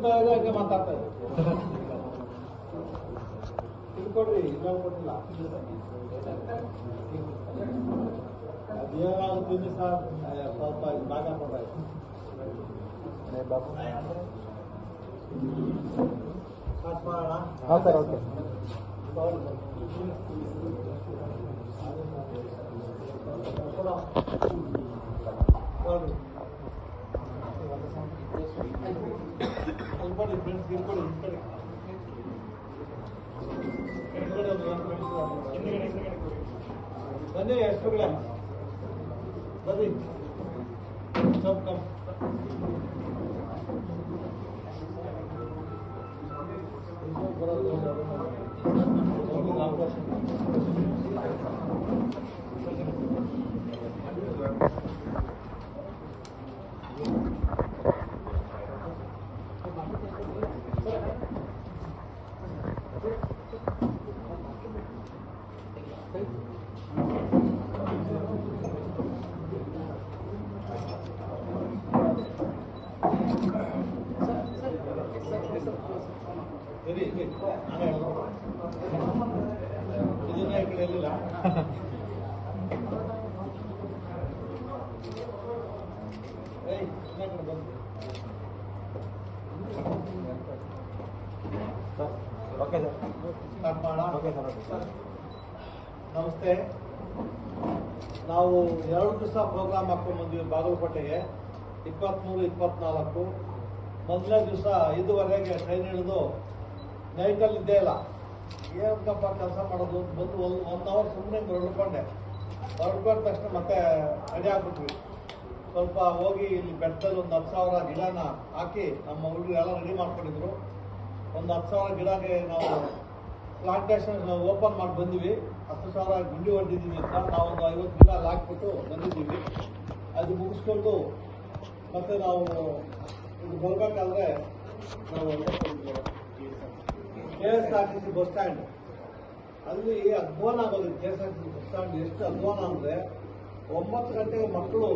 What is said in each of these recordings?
ತಿಳ್ತಾ ಇದೆ ಹಂಗೆ ಮಾತಾಡ್ತಾ ಇದೆ. ತಿಳ್ಕೊಡ್ರಿ, ಇಲ್ಲ ಕೊಟ್ಟಿಲ್ಲ ಅದೇನಾಗುತ್ತೆ ಸರ್, ಸ್ವಲ್ಪ ಭಾಗ ಕೊಡ್ತಾಯಿದೆ. ಹಾಂ ಸರ್, ಓಕೆ. ಬನ್ನಿ ಹೆಸರುಗಳೇ ಬನ್ನಿ. ಇದನ್ನ ಈ ಕಡೆ ಎಲ್ಲಿಲ್ಲ. ಓಕೆ ಸರ್, ಸ್ಟಾರ್ಟ್ ಮಾಡೋಣ. Okay sir. ನಮಸ್ತೆ. ನಾವು 2 ದಿವಸ ಪ್ರೋಗ್ರಾಮ್ ಹಾಕೊಂಡು ಬಂದ್ವಿ ಬಾಗಲಕೋಟೆಗೆ. 23, 24. ಮೊದಲನೇ ದಿವಸ 5:30ಗೆ ಟ್ರೈನ್ ಹಿಡಿದು ನೈಟಲ್ಲಿ ಇದ್ದೇ ಇಲ್ಲ. ಏನಕ್ಕಪ್ಪ ಕೆಲಸ ಮಾಡೋದು ಬಂದು 1 ಅವರ್ ಸುಮ್ಮನೆ ಹೊರಡ್ಕೊಂಡೆ. ಹೊರಡ್ಕೊಂಡ ತಕ್ಷಣ ಮತ್ತೆ ರೆಡಿ ಆಗ್ಬಿಟ್ವಿ. ಸ್ವಲ್ಪ ಹೋಗಿ ಇಲ್ಲಿ ಬೆಟ್ಟದಲ್ಲಿ ಒಂದು 10,000 ಗಿಡನ ಹಾಕಿ ನಮ್ಮ ಹುಡುಗರು ಎಲ್ಲ ರೆಡಿ ಮಾಡ್ಕೊಂಡಿದ್ರು. ಒಂದು 10,000 ಗಿಡಕ್ಕೆ ನಾವು ಪ್ಲಾಂಟೇಶನ್ ಓಪನ್ ಮಾಡಿ ಬಂದಿವಿ. 10,000 ಗುಂಡಿ ಹೊಡೆದಿದ್ದೀವಿ ಅಂತ ನಾವೊಂದು 50 ಗಿಡ ಅಲ್ಲಿ ಹಾಕ್ಬಿಟ್ಟು ಬಂದಿದ್ದೀವಿ. ಅದು ಮುಗಿಸ್ಕೊಂಡು ಮತ್ತೆ ನಾವು ಇದು ಬರಬೇಕಾದ್ರೆ ನಾವು KSRTC ಬಸ್ ಸ್ಟ್ಯಾಂಡ್ ಅಲ್ಲಿ ಅಧ್ವಾನ ಆಗೋದು. KSRTC ಬಸ್ ಸ್ಟ್ಯಾಂಡ್ ಎಷ್ಟು ಅಧ್ವಾನ ಅಂದರೆ 9 ಗಂಟೆಗೆ ಮಕ್ಕಳು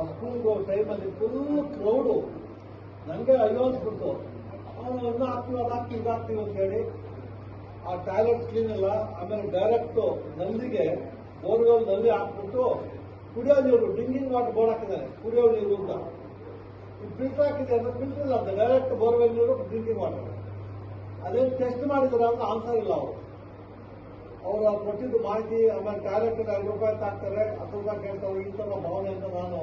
ಸ್ಕೂಲ್ಗೆ ಹೋಗೋ ಟೈಮಲ್ಲಿ ಫುಲ್ ಕ್ರೌಡು. ನನಗೆ ಅಯ್ಯೋ ಅನ್ಸ್ಬಿಡ್ತು. ಅವನು ಇನ್ನೂ ಹಾಕ್ತೀವಿ ಅಂತ ಹೇಳಿ ಆ ಟಾಯ್ಲೆಟ್ ಕ್ಲೀನ್ ಇಲ್ಲ. ಆಮೇಲೆ ಡೈರೆಕ್ಟು ನಲ್ಲಿಗೆ ಬೋರ್ವೆಲ್ ನಲ್ಲಿ ಹಾಕ್ಬಿಟ್ಟು ಕುಡಿಯೋ ನೀರು ಡ್ರಿಂಕಿಂಗ್ ವಾಟರ್ ಬೋರ್ಡ್ ಹಾಕಿದ್ದಾರೆ, ಕುಡಿಯೋ ನೀರು ಅಂತ. ಈ ಫಿಲ್ಟರ್ ಹಾಕಿದೆ ಅಂದ್ರೆ ಫಿಲ್ಟರ್ ಇಲ್ಲ ಅಂತ, ಡೈರೆಕ್ಟ್ ಬೋರ್ವೆಲ್ ನೀರು ಡ್ರಿಂಕಿಂಗ್ ವಾಟರ್. ಅದೇನು ಟೆಸ್ಟ್ ಮಾಡಿದ್ದಾರೆ ಅಂತ ಆನ್ಸರ್ ಇಲ್ಲ ಅವರು ಕೊಟ್ಟಿದ್ದು ಮಾಹಿತಿ. ಆಮೇಲೆ ಟಾಯ್ಲೆಟ್ 2 ರೂಪಾಯಿ ಹಾಕ್ತಾರೆ, 10 ರೂಪಾಯಿ ಕೇಳ್ತಾರೆ. ಈ ಥರ ಭಾವನೆ ಅಂತ ನಾನು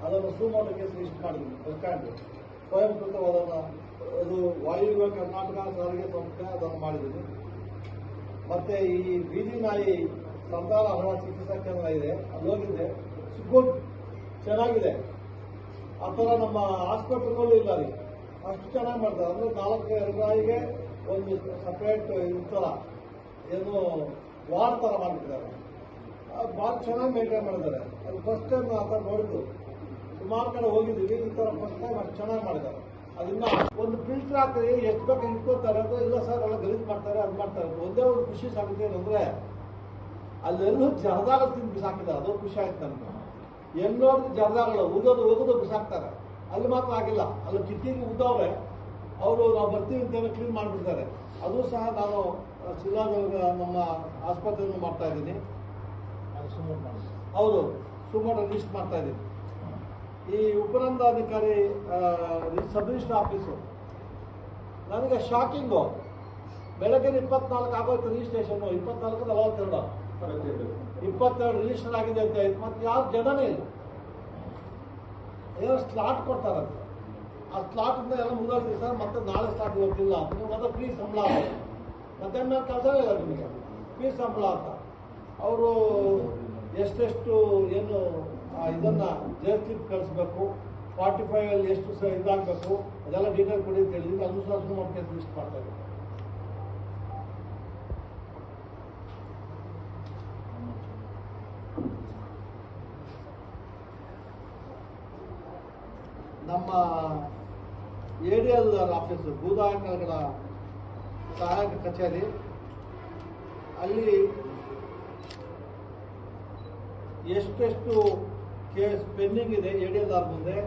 ಅದನ್ನು ಸುಮೋಟೋ ಕೇಸ್ ಲಿಸ್ಟ್ ಮಾಡಿದ್ದೀನಿ. ಬಸ್ ಸ್ಟ್ಯಾಂಡ್ ಸ್ವಯಂಕೃತವಾದನ್ನು ಅದು ವಾಯುವ್ಯ ಕರ್ನಾಟಕ ಸಾರಿಗೆ ಸಂಸ್ಥೆ ಅದನ್ನು ಮಾಡಿದ್ದೀನಿ. ಮತ್ತೆ ಈ ಬೀದಿ ನಾಯಿ ಸಂತಾನಹರಣ ಚಿಕಿತ್ಸಾ ಕೇಂದ್ರ ಇದೆ, ಅಲ್ಲಿ ಹೋಗಿದ್ದೆ. ಗುಡ್, ಚೆನ್ನಾಗಿದೆ. ಆ ಥರ ನಮ್ಮ ಹಾಸ್ಪಿಟಲ್ನಲ್ಲೂ ಇಲ್ಲ ರೀ, ಅಷ್ಟು ಚೆನ್ನಾಗಿ ಮಾಡ್ತಾರೆ. ಅಂದರೆ 4 ನಾಯಿಗೆ ಒಂದು ಸಪ್ರೇಟ್ ಥರ ಏನು ವಾರ್ಡ್ ಥರ ಮಾಡಿಬಿಟ್ಟಿದ್ದಾರೆ. ಭಾಳ ಚೆನ್ನಾಗಿ ಮೇಂಟೈನ್ ಮಾಡಿದ್ದಾರೆ. ಅದು ಫಸ್ಟ್ ಟೈಮ್ ಆ ಥರ ನೋಡಿದ್ದು. ಸುಮಾರು ಕಡೆ ಹೋಗಿದ್ದೀವಿ, ಈ ಥರ ಫಸ್ಟ್ ಟೈಮ್ ಅಷ್ಟು ಚೆನ್ನಾಗಿ ಮಾಡಿದ್ದಾರೆ. ಅದನ್ನ ಒಂದು ಫಿಲ್ಟರ್ ಹಾಕಿದ್ರೆ ಎಷ್ಟು ಬೇಕು ಇಟ್ಕೋತಾರೆ ಅಂದ್ರೆ ಇಲ್ಲ ಸರ್ ಎಲ್ಲ ಗಲೀಜು ಮಾಡ್ತಾರೆ, ಅದು ಮಾಡ್ತಾರೆ. ಒಂದೇ ಒಂದು ಖುಷಿ ಸಾಗುತ್ತೆ ಏನಂದ್ರೆ ಅಲ್ಲೆಲ್ಲೂ ಜರದಾಗ ತಿಂದು ಬಿಸಾಕಿದ್ದಾರೆ. ಅದು ಖುಷಿ ಆಯ್ತು ನನಗೆ. ಎಲ್ಲೋದು ಜರದಾಗಳು ಉಗಿದು ಬಿಸಾಕ್ತಾರೆ. ಅಲ್ಲಿ ಮಾತ್ರ ಆಗಿಲ್ಲ, ಅಲ್ಲಿ ಕಿತ್ತಿಗೆ ಉದ್ದವ್ರೆ. ಅವರು ನಾವು ಬರ್ತೀವಿ ಅಂತೇಳಿ ಕ್ಲೀನ್ ಮಾಡಿಬಿಡ್ತಾರೆ. ಅದು ಸಹ ನಾನು ಶಿಲಾದಲ್ಲಿ ನಮ್ಮ ಆಸ್ಪತ್ರೆಯನ್ನು ಮಾಡ್ತಾ ಇದ್ದೀನಿ. ಹೌದು, ಸುಮಾರು ಲಿಸ್ಟ್ ಮಾಡ್ತಾ ಇದ್ದೀನಿ. ಈ ಉಪನಂದಾಧಿಕಾರಿ ಸಬ್ ರಿಜಿಸ್ಟರ್ ಆಫೀಸು ನನಗೆ ಶಾಕಿಂಗು. ಬೆಳಗ್ಗೆ 24 ಆಗೋಯ್ತು ರಿಜಿಸ್ಟ್ರೇಷನ್ನು. 24 22 ರಿಜಿಸ್ಟರ್ ಆಗಿದೆ ಅಂತ ಹೇಳ್ತು. ಮತ್ತೆ ಯಾವ ಜನನೇ ಇಲ್ಲ. ಏನೋ ಸ್ಲಾಟ್ ಕೊಡ್ತಾರಂತೆ. ಆ ಸ್ಲಾಟಿಂದ ಎಲ್ಲ ಮುಗಿದೋಗ್ತೀವಿ ಸರ್, ಮತ್ತೆ ನಾಳೆ ಸ್ಲಾಟ್ ಹೋಗ್ತಿಲ್ಲ ಅಂತ. ನೀವು ಮತ್ತೆ ಫ್ರೀ ಸಂಬಳ ಮಧ್ಯಾಹ್ನ ಕೆಲಸವೇ ಇಲ್ಲ ನಿಮಗೆ, ಫ್ರೀ ಸಂಬಳ ಅಂತ. ಅವರು ಎಷ್ಟೆಷ್ಟು ಏನು ಇದನ್ನು ಜೇರ್ ಸ್ಲಿಪ್ ಕಳಿಸ್ಬೇಕು, 45 ಎಷ್ಟು ಇದಾಗಬೇಕು, ಅದೆಲ್ಲ ಡೀಟೇಲ್ ಕೊಡಿ ಅಂತ ಹೇಳಿದ್ರೆ ಅದು ಸಹ ಸುಮಾರು ಲಿಸ್ಟ್ ಮಾಡ್ತಾ ಇದ್ದಾರೆ. ನಮ್ಮ ADL ಆಫೀಸು ಭೂದಾಯಕಗಳ ಸಹಾಯಕ ಕಚೇರಿ ಅಲ್ಲಿ ಎಷ್ಟೆಷ್ಟು ಕೇಸ್ ಪೆಂಡಿಂಗ್ ಇದೆ ADL ಮುಂದೆ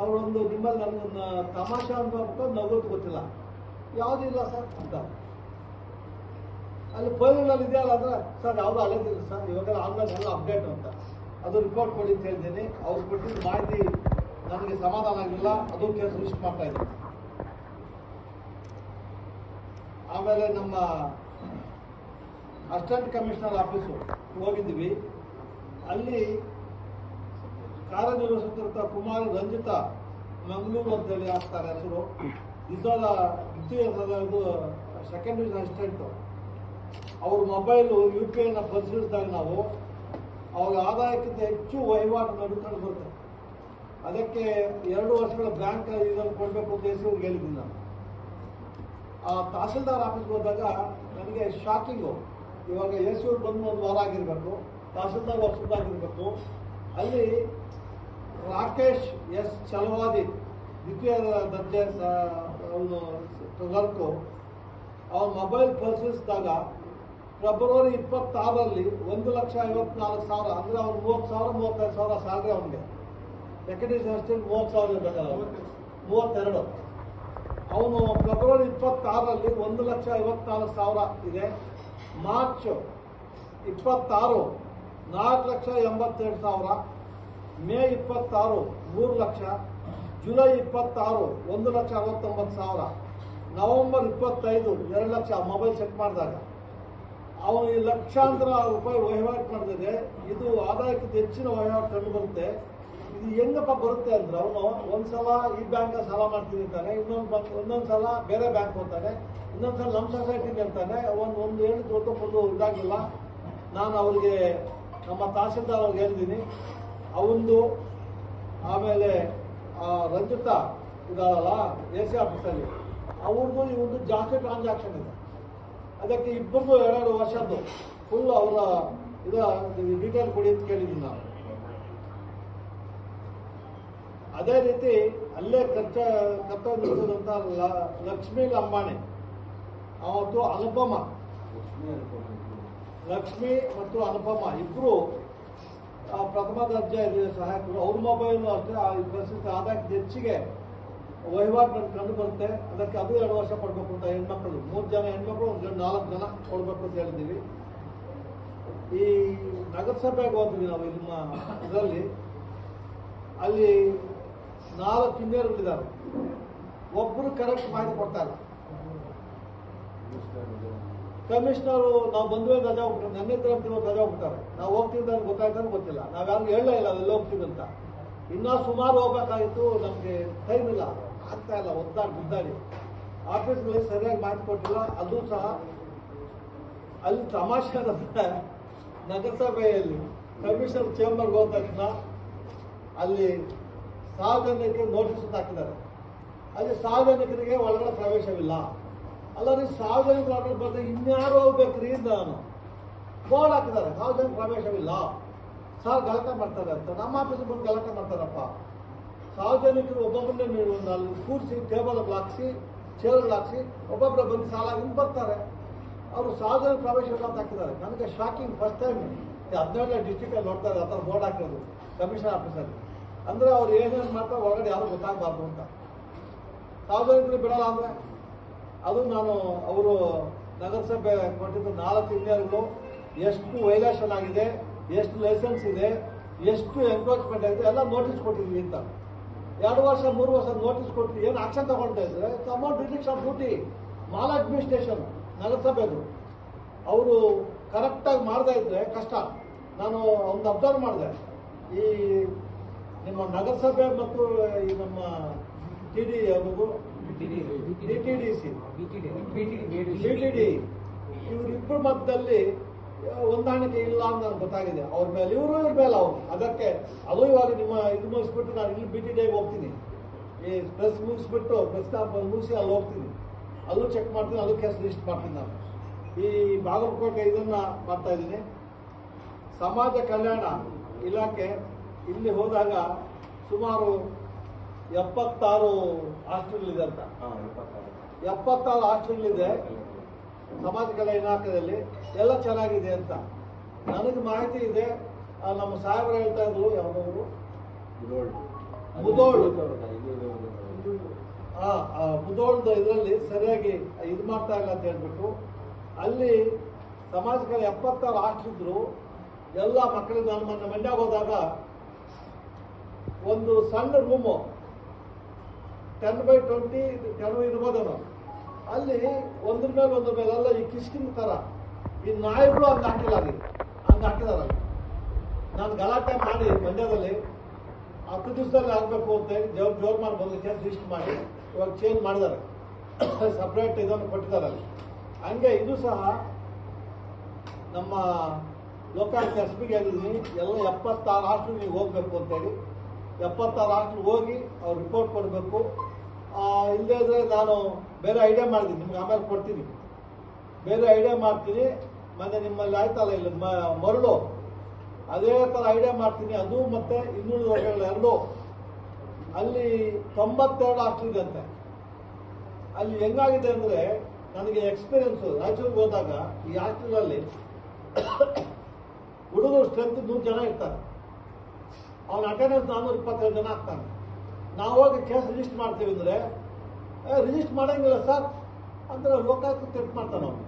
ಅವರೊಂದು ನಿಮ್ಮಲ್ಲಿ ನನಗೊಂದು ತಮಾಷೆ ಅಂತ ನಗೋದು ಗೊತ್ತಿಲ್ಲ, ಯಾವುದೂ ಇಲ್ಲ ಸರ್ ಅಂತ. ಅಲ್ಲಿ ಫೈಲ್ಗಳಲ್ಲಿ ಇದೆಯಲ್ಲ ಅಂದ್ರೆ ಸರ್ ಯಾವುದು ಅಲ್ಲದಿಲ್ಲ ಸರ್, ಇವಾಗೆಲ್ಲ ಆನ್ಲೈನ್ ಎಲ್ಲ ಅಪ್ಡೇಟ್ ಅಂತ, ಅದು ರಿಪೋರ್ಟ್ ಕೊಡಿ ಅಂತ ಹೇಳ್ತೀನಿ. ಅವ್ರು ಕೊಟ್ಟಿದ್ದು ಮಾಹಿತಿ ನನಗೆ ಸಮಾಧಾನ ಆಗಿಲ್ಲ, ಅದು ಕೇಸ್ ರಿಜಿಸ್ಟರ್ ಮಾಡ್ತಾ ಇದ್ದೀನಿ. ಆಮೇಲೆ ನಮ್ಮ ಅಸಿಸ್ಟೆಂಟ್ ಕಮಿಷನರ್ ಆಫೀಸು ಹೋಗಿದ್ವಿ. ಅಲ್ಲಿ ಕಾರ್ಯನಿರ್ವಹಿಸುತ್ತಿರ್ತ ಕುಮಾರಿ ರಂಜಿತಾ ಮಂಗಳೂರು ಅಂತೇಳಿ ಹಾಕ್ತಾರೆ ಹೆಸರು. ಇದು ಸೆಕೆಂಡ್ ಡಿವಿಷನ್ ಅಸಿಸ್ಟೆಂಟು. ಅವ್ರ ಮೊಬೈಲು UPI ಪರಿಶೀಲಿಸಿದಾಗ ನಾವು ಅವ್ರ ಆದಾಯಕ್ಕಿಂತ ಹೆಚ್ಚು ವಹಿವಾಟು ನಡ್ಕೊಂಡು ಬರುತ್ತೆ. ಅದಕ್ಕೆ 2 ವರ್ಷಗಳ ಬ್ಯಾಂಕ್ ಇದನ್ನು ಕೊಡಬೇಕು ಅಂತ ಅವ್ರಿಗೆ ಹೇಳಿದ್ದೀನಿ ನಾನು. ಆ ತಹಸೀಲ್ದಾರ್ ಆಫೀಸ್ಗೆ ಹೋದಾಗ ನನಗೆ ಶಾಕಿಂಗು. ಇವಾಗ ಯಶೂರು ಬಂದು 1 ವಾರ ಆಗಿರಬೇಕು, ತಹಸೀಲ್ದಾರ್ ವರ್ಷದಾಗಿರಬೇಕು. ಅಲ್ಲಿ ರಾಕೇಶ್ S ಚಲವಾದಿ ದ್ವಿತೀಯ ದರ್ಜೆ ಅವನು ಕ್ಲರ್ಕು, ಅವನ ಮೊಬೈಲ್ ಪರಿಶೀಲಿಸಿದಾಗ ಫೆಬ್ರವರಿ 26ರಲ್ಲಿ 1,54,000 ಅಂದರೆ ಅವ್ನು 30,000 35,000 ಸ್ಯಾಲ್ರಿ ಅವನಿಗೆ. ಸೆಕೆಂಡರಿ ಅಸಿಸ್ಟೆಂಟ್ 30,000 ಇರಬೇಕಲ್ಲ, 32. ಅವನು ಫೆಬ್ರವರಿ 26ರಲ್ಲಿ 1,54,000 ಇದೆ. March 26 4,82,000, May 26 3 lakh, July 26 1,69,000, November 25 2 lakh. Mobile check ಮಾಡಿದಾಗ ಅವನು ಈ ಲಕ್ಷಾಂತರ ರೂಪಾಯಿ ವಹಿವಾಟು ಮಾಡಿದ್ರೆ ಇದು ಆದಾಯಕ್ಕಿಂತ ಹೆಚ್ಚಿನ ವಹಿವಾಟು ಕಂಡು ಬರುತ್ತೆ. ಇದು ಹೆಂಗಪ್ಪ ಬರುತ್ತೆ ಅಂದ್ರೆ ಅವನು ಒಂದ್ಸಲ ಈ ಬ್ಯಾಂಕ್ ಸಾಲ ಮಾಡ್ತೀನಿ ಅಂತಾನೆ, ಇನ್ನೊಂದು ಸಲ ಬೇರೆ ಬ್ಯಾಂಕ್ ಹೋಗ್ತಾನೆ, ಇನ್ನೊಂದು ಸಲ ನಮ್ಮ ಸೊಸೈಟಿಗೆ ಅಂತಾನೆ. ಒಂದು ಏನು ದೊಡ್ಡ ಇದಾಗಿಲ್ಲ. ನಾನು ಅವ್ರಿಗೆ ನಮ್ಮ ತಹಸೀಲ್ದಾರ್ ಅವ್ರಿಗೆ ಹೇಳಿದ್ದೀನಿ ಅವಂದು. ಆಮೇಲೆ ರಂಜಿತಾ ಇದಾರಲ್ಲ AC ಆಫೀಸಲ್ಲಿ, ಅವ್ರದ್ದು ಇವ್ರದ್ದು ಜಾಸ್ತಿ ಟ್ರಾನ್ಸಾಕ್ಷನ್ ಇದೆ. ಅದಕ್ಕೆ ಇಬ್ಬರದು 2 ವರ್ಷದ್ದು ಫುಲ್ ಅವರ ಡೀಟೇಲ್ ಕೊಡಿ ಅಂತ ಕೇಳಿದ್ದೀನಿ ನಾನು. ಅದೇ ರೀತಿ ಅಲ್ಲೇ ಕರ್ತವ್ಯದಂಥ ಲಕ್ಷ್ಮೀ ಅಂಬಾಣಿ, ಅವತ್ತು ಅನುಪಮ, ಲಕ್ಷ್ಮಿ ಮತ್ತು ಅನುಪಮ ಇಬ್ಬರು ಪ್ರಥಮ ದರ್ಜೆ ಸಹಾಯಕರು. ಅವ್ರ ಮೊಬೈಲು ಅಷ್ಟೇ ಪರಿಸ್ಥಿತಿ ಆದಾಯಕ್ಕೆ ಹೆಚ್ಚಿಗೆ ವಹಿವಾಟು ಕಂಡು ಬರುತ್ತೆ. ಅದಕ್ಕೆ ಅದು 2 ವರ್ಷ ಕೊಡಬೇಕು ಅಂತ ಹೆಣ್ಮಕ್ಳು 3 ಜನ ಹೆಣ್ಮಕ್ಳು 4 ಜನ ಕೊಡಬೇಕು ಅಂತ ಹೇಳಿದ್ದೀವಿ. ಈ ನಗರಸಭೆಗೆ ಹೋದ್ವಿ ನಾವು ನಿಮ್ಮ ಇದರಲ್ಲಿ. ಅಲ್ಲಿ 4 ಇಂಜಿನಿಯರ್ಗಳಿದ್ದಾರೆ, ಒಬ್ಬರು ಕರೆಕ್ಟ್ ಮಾಹಿತಿ ಕೊಡ್ತಾ ಇಲ್ಲ. ಕಮಿಷನರು ನಾವು ಬಂದ್ವೇ ರಜಾ ಹೋಗ್ಬಿಟ್ಟು ನೆನ್ನೆ ರಜಾ ಹೋಗ್ಬಿಡ್ತಾರೆ. ನಾವು ಹೋಗ್ತೀವಿ ಅಂತ ಗೊತ್ತಾಯ್ತಾನೆ ಗೊತ್ತಿಲ್ಲ, ನಾವು ಯಾರು ಹೇಳಲೇ ಇಲ್ಲ ಎಲ್ಲಿ ಹೋಗ್ತೀವಿ ಅಂತ. ಇನ್ನೂ ಸುಮಾರು ಹೋಗ್ಬೇಕಾಗಿತ್ತು, ನಮಗೆ ಟೈಮ್ ಇಲ್ಲ, ಆಗ್ತಾ ಇಲ್ಲ, ಗುದ್ದಾಡಿ ಆಫೀಸ್ಗಳಲ್ಲಿ ಸರಿಯಾಗಿ ಮಾಹಿತಿ ಕೊಟ್ಟಿಲ್ಲ. ಅದು ಸಹ ಅಲ್ಲಿ ತಮಾಷೆ ಅಂದರೆ ನಗರಸಭೆಯಲ್ಲಿ ಕಮಿಷನರ್ ಚೇಂಬರ್ಗೆ ಹೋದ ತಕ್ಷಣ ಅಲ್ಲಿ ಸಾರ್ವಜನಿಕರಿಗೆ ನೋಟಿಸ್ ಹಾಕಿದ್ದಾರೆ. ಅಲ್ಲಿ ಸಾರ್ವಜನಿಕರಿಗೆ ಒಳಗಡೆ ಪ್ರವೇಶವಿಲ್ಲ. ಅಲ್ಲ ರೀ, ಸಾರ್ವಜನಿಕರು ಒಳಗಡೆ ಬಂದರೆ ಇನ್ಯಾರು ಹೋಗ್ಬೇಕ್ರಿ ಅಂತ ನಾನು ಬೋರ್ಡ್ ಹಾಕಿದ್ದಾರೆ, ಸಾರ್ವಜನಿಕ ಪ್ರವೇಶವಿಲ್ಲ ಸರ್, ಗಲಾಟೆ ಮಾಡ್ತಾರೆ ಅಂತ. ನಮ್ಮ ಆಫೀಸಿಗೆ ಬಂದು ಗಲಾಟೆ ಮಾಡ್ತಾರಪ್ಪ. ಸಾರ್ವಜನಿಕರು ಒಬ್ಬೊಬ್ಬರನ್ನೇ ನೀವು ಅಲ್ಲಿ ಕೂರಿಸಿ ಟೇಬಲ್ಗಳು ಹಾಕಿಸಿ ಚೇರ್ಗಳು ಹಾಕಿಸಿ ಒಬ್ಬೊಬ್ಬರ ಬಂದು ಸಾಲಾಗಿ ಬರ್ತಾರೆ. ಅವರು ಸಾರ್ವಜನಿಕ ಪ್ರವೇಶ ಅಂತ ಹಾಕಿದ್ದಾರೆ. ನನಗೆ ಶಾಕಿಂಗ್. ಫಸ್ಟ್ ಟೈಮ್ 17 ಡಿಸ್ಟ್ರಿಕ್ಟಲ್ಲಿ ನೋಡ್ತಾರೆ ಆ ಥರ ಬೋರ್ಡ್ ಹಾಕಿರೋದು ಕಮಿಷನ್ ಆಫೀಸಲ್ಲಿ. ಅಂದರೆ ಅವ್ರು ಏನೇನು ಮಾಡ್ತಾರೆ ಒಳಗಡೆ ಯಾರು ಗೊತ್ತಾಗಬಾರ್ದು ಅಂತ. ಸಾರ್ವಜನಿಕರು ಬಿಡಲ್ಲ ಅಂದರೆ ಅದು ನಾನು ಅವರು ನಗರಸಭೆ ಕೊಟ್ಟಿದ್ದು 4 ಇಂಜಿನಿಯರ್ಗಳು ಎಷ್ಟು ವೈಲೇಷನ್ ಆಗಿದೆ, ಎಷ್ಟು ಲೈಸೆನ್ಸ್ ಇದೆ, ಎಷ್ಟು ಎನ್ಕ್ರೋಚ್ಮೆಂಟ್ ಆಗಿದೆ ಎಲ್ಲ ನೋಟಿಸ್ ಕೊಟ್ಟಿದ್ವಿ ಅಂತ. 2 ವರ್ಷ 3 ವರ್ಷ ನೋಟಿಸ್ ಕೊಟ್ಟು ಏನು ಆಕ್ಷನ್ ತಗೊಳ್ತಾ ಇದ್ರೆ amount registration of duty mall administration ನಗರಸಭೆದು ಅವರು ಕರೆಕ್ಟಾಗಿ ಮಾಡದೇ ಇದ್ರೆ ಕಷ್ಟ. ನಾನು ಒಂದು ಅಬ್ಸರ್ವ್ ಮಾಡಿದೆ, ಈ ನಿಮ್ಮ ನಗರಸಭೆ ಮತ್ತು ಈ ನಮ್ಮ DTDC ಇವರಿಬ್ಬರ ಮಧ್ಯದಲ್ಲಿ ಹೊಂದಾಣಿಕೆ ಇಲ್ಲ ಅಂತ ನನಗೆ ಗೊತ್ತಾಗಿದೆ. ಅವ್ರ ಮೇಲೆ ಇವ್ರ ಮೇಲೆ ಅವರು. ಅದಕ್ಕೆ ಅದು ಇವಾಗ ನಿಮ್ಮ ಇದು ಮುಗಿಸ್ಬಿಟ್ಟು ನಾನು ಇಲ್ಲಿ BTDಗೆ ಹೋಗ್ತೀನಿ, ಈ ಪ್ರೆಸ್ ಮುಗಿಸ್ಬಿಟ್ಟು ಪ್ರೆಸ್ ಕಾನ್ಫರೆನ್ಸ್ ಮುಗಿಸಿ ಅಲ್ಲಿ ಹೋಗ್ತೀನಿ, ಅಲ್ಲೂ ಚೆಕ್ ಮಾಡ್ತೀನಿ, ಅಲ್ಲೂ ಕೇಸ್ ರಿಜಿಸ್ಟರ್ ಮಾಡ್ತೀನಿ. ನಾನು ಈ ಬಾಗಲಕೋಟೆ ಇದನ್ನ ಮಾಡ್ತಾ ಇದ್ದೀನಿ. ಸಮಾಜ ಕಲ್ಯಾಣ ಇಲಾಖೆ ಇಲ್ಲಿ ಹೋದಾಗ ಸುಮಾರು 76 ಹಾಸ್ಟೆಲ್ ಇದೆ ಅಂತ. 76 ಹಾಸ್ಟೆಲ್ ಇದೆ ಸಮಾಜ ಕಲ್ಯಾಣ ಇಲಾಖೆಯಲ್ಲಿ, ಎಲ್ಲ ಚೆನ್ನಾಗಿದೆ ಅಂತ ನನಗೆ ಮಾಹಿತಿ ಇದೆ. ನಮ್ಮ ಸಾಹೇಬರು ಹೇಳ್ತಾ ಇದ್ರು, ಯಾವುದವರು ಮುದೋಳು ಮುದೋಳ್ದು ಇದರಲ್ಲಿ ಸರಿಯಾಗಿ ಇದು ಮಾಡ್ತಾ ಇಲ್ಲ ಅಂತ ಹೇಳ್ಬಿಟ್ಟು ಅಲ್ಲಿ ಸಮಾಜಕ್ಕೆ 76 ಹಾಸ್ಟೆಲ್ ಎಲ್ಲ ಮಕ್ಕಳಿಗೆ ನಾನು ಮೊನ್ನೆ ಮಂಡ್ಯಾಗ ಹೋದಾಗ ಒಂದು ಸಣ್ಣ ರೂಮು 10x20 10 ಇರ್ಬೋದೇನೋ ಅಲ್ಲಿ ಒಂದ್ರ ಮೇಲೆ ಎಲ್ಲ ಈ ಕಿಸ್ಕಿನ ಥರ ಈ ನಾಯಿಗಳು ಹಂಗೆ ಹಾಕಿಲ್ಲ ಅಲ್ಲಿ ಹಂಗೆ ಹಾಕಿದಾರೆ. ನಾನು ಗಲಾಟೆ ಮಾಡಿ ಮಂಡ್ಯದಲ್ಲಿ 10 ದಿವಸದಲ್ಲಿ ಆಗಬೇಕು ಅಂತೇಳಿ ಜೋರು ಮಾಡಿ ಬಂದು ಕೆಲಸ ಲಿಸ್ಟ್ ಮಾಡಿ ಇವಾಗ ಚೇಂಜ್ ಮಾಡಿದ್ದಾರೆ, ಸಪ್ರೇಟ್ ಇದನ್ನು ಕೊಟ್ಟಿದ್ದಾರೆ ಅಲ್ಲಿ. ಹಂಗೆ ಇದು ಸಹ ನಮ್ಮ ಲೋಕಾಯುಕ್ತ ಎಸ್ಪಿಗೆ ಹೇಳಿದ್ದೀನಿ, ಎಲ್ಲ 76 ಹಾಸ್ಟೆಲ್ ನೀವು ಹೋಗಬೇಕು ಅಂತೇಳಿ. 76 ಹಾಸ್ಟೆಲ್ ಹೋಗಿ ಅವ್ರು ರಿಪೋರ್ಟ್ ಕೊಡಬೇಕು. ಇಲ್ಲದೇ ಇದ್ರೆ ನಾನು ಬೇರೆ ಐಡಿಯಾ ಮಾಡಿದ್ದೀನಿ, ನಿಮ್ಗೆ ಆಮೇಲೆ ಕೊಡ್ತೀನಿ. ಬೇರೆ ಐಡಿಯಾ ಮಾಡ್ತೀನಿ. ಮೊನ್ನೆ ನಿಮ್ಮಲ್ಲಿ ಆಯ್ತಲ್ಲ ಇಲ್ಲಿ ಮರಳು, ಅದೇ ಥರ ಐಡಿಯಾ ಮಾಡ್ತೀನಿ. ಅದು ಮತ್ತೆ ಇನ್ನೂರು ವರ್ಷಗಳು ಎರಡು ಅಲ್ಲಿ 92 ಹಾಸ್ಟೆಲ್ ಇದೆ ಅಂತೆ. ಅಲ್ಲಿ ಹೆಂಗಾಗಿದೆ ಅಂದರೆ ನನಗೆ ಎಕ್ಸ್ಪೀರಿಯನ್ಸು ರಾಯಚೂರಿಗೆ ಹೋದಾಗ ಈ ಹಾಸ್ಟೆಲಲ್ಲಿ ಹುಡುಗರು ಸ್ಟ್ರೆಂತ್ 100 ಜನ ಇರ್ತಾರೆ, ಅವನ ಅಟೆಂಡೆನ್ಸ್ 427 ಜನ ಆಗ್ತಾನೆ. ನಾವು ಹೋಗಿ ಕೇಸ್ ರಿಜಿಸ್ಟರ್ ಮಾಡ್ತೀವಿ ಅಂದರೆ ರಿಜಿಸ್ಟರ್ ಮಾಡೋಂಗಿಲ್ಲ ಸರ್ ಅಂದರೆ ಲೋಕಾಯುಕ್ತ ತೆಪ್ಪ ಮಾಡ್ತಾನೆ ಅವನು.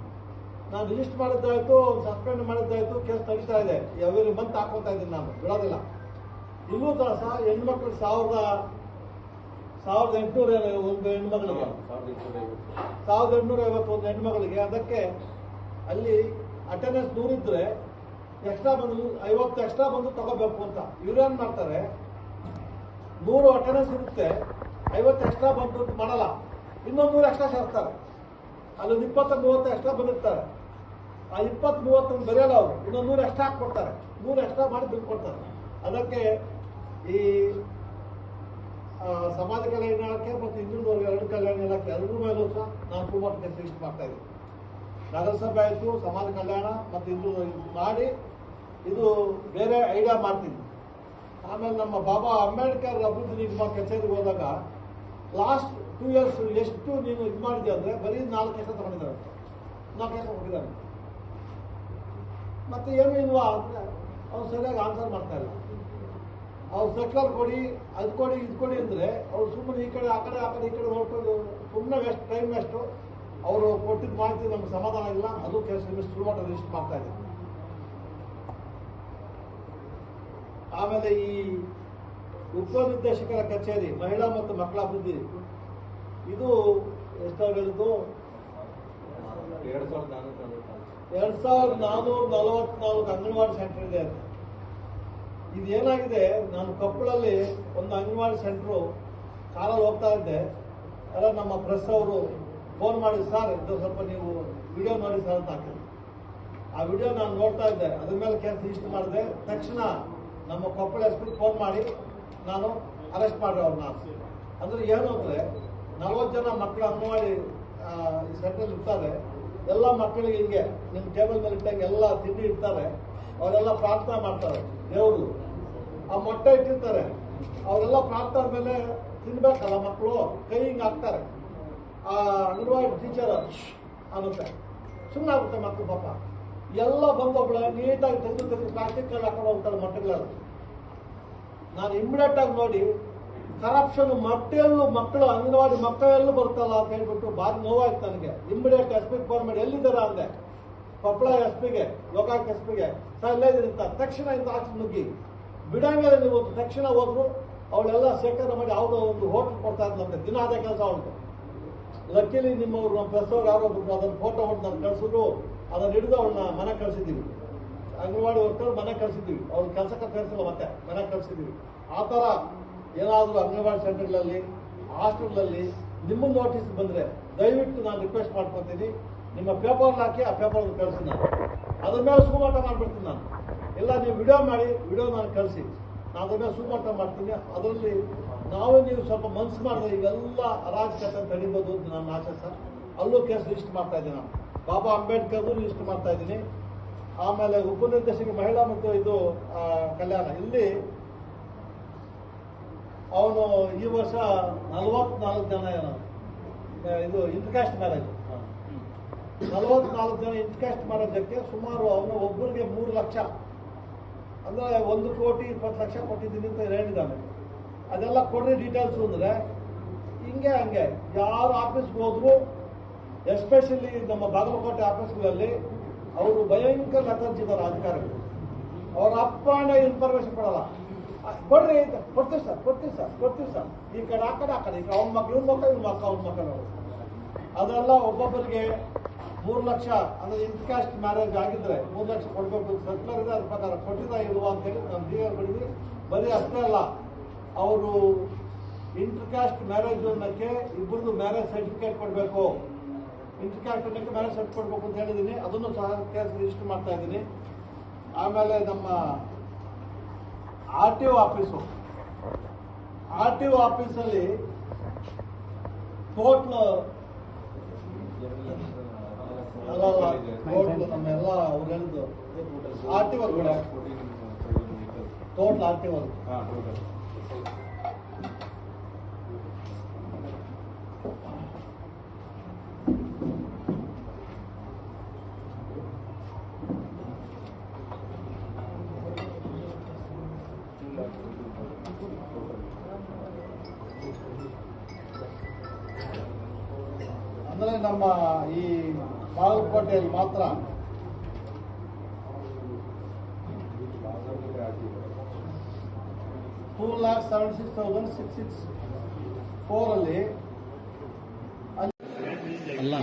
ನಾನು ರಿಜಿಸ್ಟರ್ ಮಾಡಿದ್ದಾಯಿತು, ಸಸ್ಪೆಂಡ್ ಮಾಡಿದ್ದಾಯಿತು, ಕೇಸ್ ತೆಗಿತಾ ಇದೆ, ಎವ್ರಿ ಮಂತ್ ಹಾಕೋತಾ ಇದ್ದೀನಿ, ನಾನು ಬಿಡೋದಿಲ್ಲ. ಇಲ್ಲೂ ಸಹ ಹೆಣ್ಮಕ್ಳು 1800 ಒಂದು ಹೆಣ್ಮಗಳಿಗೆ 1850 ಒಂದು ಹೆಣ್ಮಗಳಿಗೆ. ಅದಕ್ಕೆ ಅಲ್ಲಿ ಅಟೆಂಡೆನ್ಸ್ 100 ಇದ್ರೆ ಎಕ್ಸ್ಟ್ರಾ ಬಂದು 50 ಎಕ್ಸ್ಟ್ರಾ ಬಂದು ತಗೋಬೇಕು ಅಂತ. ಇವ್ರೇನು ಮಾಡ್ತಾರೆ, 100 ಅಟೆಂಡೆನ್ಸ್ ಇರುತ್ತೆ, 50 ಎಕ್ಸ್ಟ್ರಾ ಬಂದು ಮಾಡಲ್ಲ, ಇನ್ನೊಂದು 100 ಎಕ್ಸ್ಟ್ರಾ ಸೇರ್ತಾರೆ. ಅಲ್ಲಿ 20-30 ಎಕ್ಸ್ಟ್ರಾ ಬಂದಿರ್ತಾರೆ. ಆ 20-30 ಬರೆಯಲ್ಲ ಅವರು, ಇನ್ನೊಂದು 100 ಎಕ್ಸ್ಟ್ರಾ ಹಾಕ್ಕೊಡ್ತಾರೆ, 100 ಎಕ್ಸ್ಟ್ರಾ ಮಾಡಿ ಬಿಲ್ ಕೊಡ್ತಾರೆ. ಅದಕ್ಕೆ ಈ ಸಮಾಜ ಕಲ್ಯಾಣ ಇಲಾಖೆ ಮತ್ತು ಹಿಂದುಳಿದವರಿಗೆ 2 ಕಲ್ಯಾಣ ಇಲಾಖೆ ಎಲ್ಲರ ಮೇಲೂ ಸಹ ನಾನು ಸುಮಾರು ಕೆಲಸ ಲಿಸ್ಟ್ ಮಾಡ್ತಾ ಇದ್ದೀನಿ. ನಗರಸಭೆ ಆಯಿತು, ಸಮಾಜ ಕಲ್ಯಾಣ ಮತ್ತು ಹಿಂದುಳಿದವರು ಮಾಡಿ ಇದು ಬೇರೆ ಐಡಿಯಾ ಮಾಡ್ತೀನಿ. ಆಮೇಲೆ ನಮ್ಮ ಬಾಬಾ ಅಂಬೇಡ್ಕರ್ ಅಭಿವೃದ್ಧಿ ನಿಗಮ ಕಚೇರಿಗೆ ಹೋದಾಗ ಲಾಸ್ಟ್ 2 ಇಯರ್ಸ್ ಎಷ್ಟು ನೀನು ಇದು ಮಾಡಿದೆ ಅಂದರೆ ಬರೀ 4 ಕೆಲಸ ತಗೊಂಡಿದ್ದಾರೆ, 4 ಕೆಲಸ ಕೊಟ್ಟಿದ್ದಾನೆ. ಮತ್ತೆ ಏನು ಇಲ್ವಾ ಅಂದರೆ ಅವ್ರು ಸರಿಯಾಗಿ ಆನ್ಸರ್ ಮಾಡ್ತಾ ಇಲ್ಲ. ಅವ್ರು ಸರ್ಕಾರ ಕೊಡಿ, ಅದು ಕೊಡಿ, ಇದು ಕೊಡಿ ಅಂದರೆ ಅವ್ರು ಸುಮ್ಮನೆ ಈ ಕಡೆ ಆ ಕಡೆ ಈ ಕಡೆ ನೋಡ್ಕೊಂಡು ಸುಮ್ಮನೆ ವೇಸ್ಟ್, ಟೈಮ್ ವೇಸ್ಟು. ಅವರು ಕೊಟ್ಟಿದ್ದು ಮಾಹಿತಿ ನಮ್ಗೆ ಸಮಾಧಾನ ಇಲ್ಲ, ಅದು ಕೆಲಸ ಶುರುವಾಟ ರಿಜಿಸ್ಟರ್ ಮಾಡ್ತಾ ಇದ್ದೀವಿ. ಆಮೇಲೆ ಈ ಉಪನಿರ್ದೇಶಕರ ಕಚೇರಿ ಮಹಿಳಾ ಮತ್ತು ಮಕ್ಕಳ ಅಭಿವೃದ್ಧಿ ಇದು ಎಷ್ಟಾಗ ಹೇಳಿದ್ದು 2444 ಅಂಗನವಾಡಿ ಸೆಂಟರ್ ಇದೆ ಅಂತ. ಇದೇನಾಗಿದೆ, ನಾನು ಕೊಪ್ಪಳಲ್ಲಿ ಒಂದು ಅಂಗನವಾಡಿ ಸೆಂಟ್ರು ಕಾರಲ್ಲಿ ಹೋಗ್ತಾ ಇದ್ದೆ, ಎಲ್ಲ ನಮ್ಮ ಪ್ರೆಸ್ ಅವರು ಫೋನ್ ಮಾಡಿ, ಸರ್ ಇದು ಸ್ವಲ್ಪ ನೀವು ವಿಡಿಯೋ ನೋಡಿ ಸರ್ ಅಂತ ಹಾಕಿದ್ರು. ಆ ವಿಡಿಯೋ ನಾನು ನೋಡ್ತಾ ಇದ್ದೆ, ಅದ್ರ ಮೇಲೆ ಕೇಸ್ ರಿಜಿಸ್ಟರ್ ಮಾಡಿದೆ. ತಕ್ಷಣ ನಮ್ಮ ಕೊಪ್ಪಳ ಎಸ್ ಪಿ ಫೋನ್ ಮಾಡಿ ನಾನು ಅರೆಸ್ಟ್ ಮಾಡಿದೆ ಅವ್ರನ್ನ. ಅಂದರೆ ಏನು ಅಂದರೆ 40 ಜನ ಮಕ್ಕಳು ಅಂಗನವಾಡಿ ಸೆಂಟ್ರಲ್ಲಿ ಇರ್ತಾರೆ. ಎಲ್ಲ ಮಕ್ಕಳಿಗೆ ಹಿಂಗೆ ನಿಮ್ಮ ಟೇಬಲ್ ಮೇಲೆ ಇಟ್ಟಂಗೆ ಎಲ್ಲ ತಿಂಡಿ ಇರ್ತಾರೆ. ಅವರೆಲ್ಲ ಪ್ರಾರ್ಥನೆ ಮಾಡ್ತಾರೆ ದೇವರು. ಆ ಮೊಟ್ಟೆ ಇಟ್ಟಿರ್ತಾರೆ, ಅವರೆಲ್ಲ ಪ್ರಾರ್ಥನೆ ಮೇಲೆ ತಿನ್ಬೇಕಲ್ಲ ಮಕ್ಕಳು, ಕೈ ಹಿಂಗೆ ಹಾಕ್ತಾರೆ. ಆ ಅಂಗನವಾಡಿ ಟೀಚರ್ ಅನ್ನುತ್ತೆ, ಸುಮ್ಮನೆ ಆಗುತ್ತೆ ಮಕ್ಕಳು ಪಾಪ. ಎಲ್ಲ ಬಂದೊಬ್ಬಳ ನೀಟಾಗಿ ತೆಗೆದು ಪ್ಲಾಸ್ಟಿಕ್ ಅಲ್ಲಿ ಹಾಕೊಂಡು ಹೋಗ್ತಾರೆ ಮೊಟ್ಟೆಗಳೆಲ್ಲ. ನಾನು ಇಮಿಡಿಯೇಟ್ ಆಗಿ ನೋಡಿ ಕರಪ್ಷನ್ ಮೊಟ್ಟೆಯಲ್ಲೂ ಮಕ್ಕಳು ಅಂಗನವಾಡಿ ಮಕ್ಕಳಲ್ಲೂ ಬರ್ತಲ್ಲ ಅಂತ ಹೇಳ್ಬಿಟ್ಟು ಭಾರಿ ನೋವಾಯ್ತು ನನಗೆ. ಇಮಿಡಿಯೇಟ್ ಎಸ್ ಪಿ ಫೋನ್ ಮಾಡಿ ಎಲ್ಲಿದ್ದಾರ ಅಂದೆ. ಕೊಪ್ಪಳ ಎಸ್ ಪಿಗೆ, ಲೋಕಾಯುಕ್ತ ಎಸ್ ಪಿಗೆ, ಸರ್ ಎಲ್ಲ ಇದ್ದೀನಿ ಅಂತ. ತಕ್ಷಣ ಇಂದ ಹಾಕಿ ನುಗ್ಗಿ ಬಿಡಂಗಿಲ್ಲ ನೀವು. ತಕ್ಷಣ ಹೋದ್ರು, ಅವಳೆಲ್ಲ ಶೇಖರಣೆ ಮಾಡಿ ಯಾವುದೋ ಒಂದು ಹೋಟ್ಲ್ ಕೊಡ್ತಾ ಇದ್ದಂತೆ. ದಿನ ಅದೇ ಕೆಲಸ ಅವಳು. ಲಕ್ಕಿಲಿ ನಿಮ್ಮವ್ರು ನಮ್ಮ ಪ್ರೆಸ್ ಅವ್ರು ಯಾರೊಬ್ರು ಅದನ್ನು ಫೋಟೋ ಹೊಟ್ಟು ನಾನು ಕಳಿಸಿದ್ರು, ಅದನ್ನು ಹಿಡಿದು ಅವಳನ್ನ ಮನೆ ಕಳಿಸಿದ್ದೀವಿ. ಅಂಗನವಾಡಿ ವರ್ಕರ್ ಮನೆ ಕಳಿಸಿದ್ದೀವಿ, ಅವ್ರ ಕೆಲಸಕ್ಕೆ ಕಳಿಸಿಲ್ಲ, ಮತ್ತೆ ಮನೆ ಕಳಿಸಿದ್ದೀವಿ. ಆ ಥರ ಏನಾದರೂ ಅಂಗನವಾಡಿ ಸೆಂಟರ್ಗಳಲ್ಲಿ, ಹಾಸ್ಟೆಲ್ಗಳಲ್ಲಿ ನಿಮ್ಮ ನೋಟಿಸ್ ಬಂದರೆ ದಯವಿಟ್ಟು ನಾನು ರಿಕ್ವೆಸ್ಟ್ ಮಾಡ್ಕೊತೀನಿ, ನಿಮ್ಮ ಪೇಪರ್ ಹಾಕಿ ಆ ಪೇಪರ್ ಕಳಿಸಿ. ನಾನು ಅದ್ರ ಮೇಲೆ ಸುಮಾಟ ಮಾಡಿಬಿಡ್ತೀನಿ. ನಾನು ಎಲ್ಲ ನೀವು ವಿಡಿಯೋ ಮಾಡಿ, ವಿಡಿಯೋ ನಾನು ಕಳಿಸಿ, ನಾನು ಅದ್ರ ಮೇಲೆ ಸುಮಾಟ ಮಾಡ್ತೀನಿ. ಅದರಲ್ಲಿ ನೀವು ಸ್ವಲ್ಪ ಮನಸ್ಸು ಮಾಡಿದ್ರೆ ಇವೆಲ್ಲ ಅರಾಜಕತೆ ತಡಿಬೋದು ಅಂತ ನನ್ನ ಆಸೆ ಸರ್. ಅಲ್ಲೂ ಕೇಸ್ ರಿಜಿಸ್ಟರ್ ಮಾಡ್ತಾ ಇದ್ದೀನಿ. ನಾನು ಬಾಬಾ ಅಂಬೇಡ್ಕರ್ಗೂ ರಿಜಿಸ್ಟರ್ ಮಾಡ್ತಾ ಇದ್ದೀನಿ. ಆಮೇಲೆ ಉಪನಿರ್ದೇಶಕ ಮಹಿಳಾ ಮತ್ತು ಇದು ಕಲ್ಯಾಣ, ಇಲ್ಲಿ ಅವನು ಈ ವರ್ಷ 44 ಜನ ಏನೋ ಇದು ಇಂಟರ್ಕಾಸ್ಟ್ ಮ್ಯಾರೇಜ್, 44 ಜನ ಇಂಟರ್ಕಾಸ್ಟ್ ಮ್ಯಾರೇಜಕ್ಕೆ ಸುಮಾರು ಅವನು ಒಬ್ಬರಿಗೆ 3 ಲಕ್ಷ ಅಂದರೆ 1,20,20,00,000 ಕೊಟ್ಟಿದ್ದೀನಿ ಅಂತ ಹೇಳಿದ್ದಾನೆ. ಅದೆಲ್ಲ ಕೊಡ್ರಿ ಡೀಟೇಲ್ಸ್ ಅಂದ್ರೆ ಹಿಂಗೆ ಹಂಗೆ ಯಾರು ಆಫೀಸ್ಗೆ ಹೋದ್ರು ಎಸ್ಪೆಷಲಿ ನಮ್ಮ ಬಾಗಲಕೋಟೆ ಆಫೀಸ್ಗಳಲ್ಲಿ ಅವರು ಭಯಂಕರ ಲತರ್ಜಿದ್ದಾರೆ ಅಧಿಕಾರಿಗಳು. ಅವ್ರ ಅಪ್ಪನೇ ಇನ್ಫಾರ್ಮೇಶನ್ ಕೊಡಲ್ಲ. ಕೊಡ್ರಿ ಕೊಡ್ತೀವಿ ಸರ್ ಈ ಕಡೆ ಆ ಕಡೆ ಈಗ ಅವ್ನ ಮಕ್ಳು ಇವ್ನ ಮಕ್ಕಳು ಇವ್ನ ಮಕ್ಕ ಅವ್ನ ಮಕ್ಕಳು ಅದೆಲ್ಲ ಒಬ್ಬೊಬ್ಬರಿಗೆ 3 ಲಕ್ಷ ಅಂದ್ರೆ ಇಂಟರ್ಕಾಸ್ಟ್ ಮ್ಯಾರೇಜ್ ಆಗಿದ್ರೆ 3 ಲಕ್ಷ ಕೊಡಬೇಕು ಸರ್ಕಾರ ಇದೆ. ಅದ್ರ ಪ್ರಕಾರ ಕೊಟ್ಟಿದ ಇಲ್ವಾ ಅಂತೇಳಿ ನಾವು ಡಿಆರ್ ಮಾಡಿದ್ವಿ. ಬರೀ ಅಷ್ಟೇ ಅಲ್ಲ, ಅವರು ಇಂಟರ್ಕಾಸ್ಟ್ ಮ್ಯಾರೇಜ್ ಅನ್ನಕ್ಕೆ ಇಬ್ಬರದು ಮ್ಯಾರೇಜ್ ಸರ್ಟಿಫಿಕೇಟ್ ಕೊಡಬೇಕು. ಇಂಟರ್ಕಾಸ್ಟ್ ಅನ್ನಕ್ಕೆ ಮ್ಯಾರೇಜ್ ಸರ್ಟಿಫಿಕೇಟ್ ಕೊಡಬೇಕು ಅಂತ ಹೇಳಿದ್ದೀನಿ. ಅದನ್ನು ಸಹ ಕೇಸ್ ರಿಜಿಸ್ಟರ್ ಮಾಡ್ತಾ ಇದ್ದೀನಿ. ಆಮೇಲೆ ನಮ್ಮ ಆರ್ ಟಿ ಒ ಆಫೀಸಲ್ಲಿ ಟೋಟ್ಲ್ ನಮ್ಮೆಲ್ಲ ಅವ್ರು ಹೇಳಿದ್ದು ಆರ್ ಟಿ ವರ್ಕ್ ಕೂಡ ಟೋಟಲ್ ಆರ್ ಟಿ ವರ್ಕ್ ಅಂದ್ರೆ ನಮ್ಮ ಈ ಬಾಗಲಕೋಟೆಯಲ್ಲಿ ಮಾತ್ರ 2,76,664 ಅಲ್ಲಿ ಅಲ್ಲ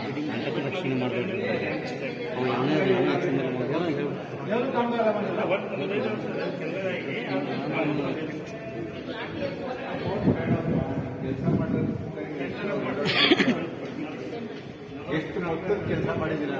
ರಕ್ಷಣೆ ಮಾಡಬೇಕು. ಎಷ್ಟು ಮೊತ್ತದ ಕೆಲಸ ಮಾಡಿದ್ದೀರಾ?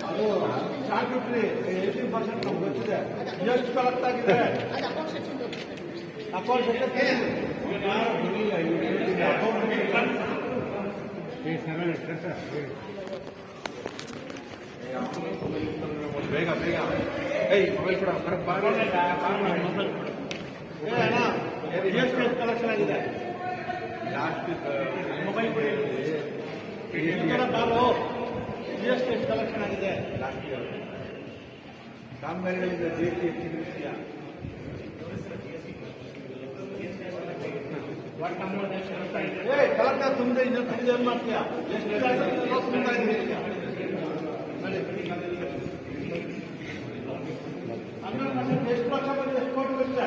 ಅದು ಸ್ಟಾಟ್ಯೂಟ್ರಿ 18% ನಮ್ಗೆ ಗೊತ್ತಿದೆ. ಎಷ್ಟು ಕಲೆಕ್ಟ್ ಆಗಿದೆ ಅಕೌಂಟ್ ಬೇಗ ಬೇಗ ಮೊಬೈಲ್ ಕೂಡ ಎಷ್ಟು ಕಲೆಕ್ಷನ್ ಆಗಿದೆ ಲಾಸ್ಟ್ ಮೊಬೈಲ್ ಬಾರು ಎಷ್ಟು ಕಲೆಕ್ಷನ್ ಆಗಿದೆ ಲಾಸ್ಟ್ ಇಯರ್ ಕಾಮಗಾರಿಗಳಿಂದ ಜೇಟಿ ಹೆಚ್ಚಿನ ವಿಷಯ ಕಲೆಕ್ಟರ್ ತುಂಬಿದೆ ಇನ್ನು ತುಂಬಿದೆ ಏನ್ ಮಾಡ್ತೀಯಾ? ಎಷ್ಟು ತುಂಬ್ತಾ ಇದ್ದೀವಿ ಈಗ? ಎಷ್ಟು ಲಕ್ಷ ಬಂದಿದೆ? ಎಷ್ಟು ಕೋಟಿ ಬಂದಿದೆ?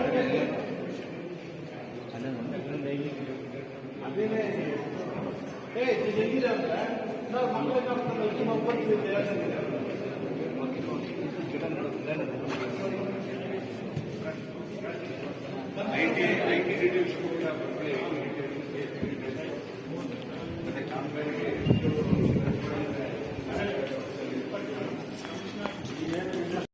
ಅದೇನೇ ಹೆಂಗಿದೆ ಅಂದ್ರೆ ನಾವು ಮಕ್ಕಳಿಗೆ